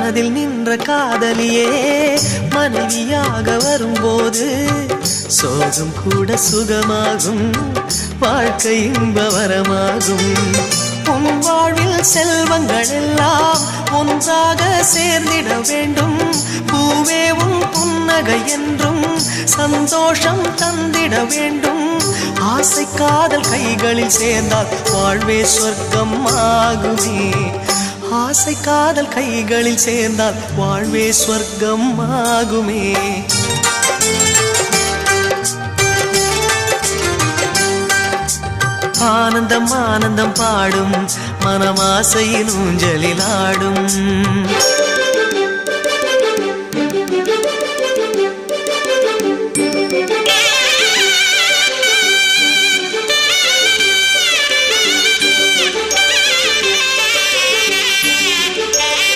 மனதில் நின்ற காதலியே மனைவியாக வரும்போது சோகம் கூட சுகமாகும், வாழ்க்கை இன்பவரமாகும். உன் வாழ்வில் செல்வங்கள் எல்லாம் ஒன்றாக சேர்ந்திட வேண்டும். பூவே உன் புன்னகை என்றும் சந்தோஷம் தந்திட வேண்டும். ஆசை காதல் கைகளில் சேர்ந்தால் வாழ்வே சொர்க்கம் ஆகுமே. ஆசை காதல் கைகளில் சேர்ந்தால் வாழ்வே சொர்க்கம் ஆகுமே. ஆனந்தம் ஆனந்தம் பாடும் மனமாசையின் ஊஞ்சலில் ஆடும்.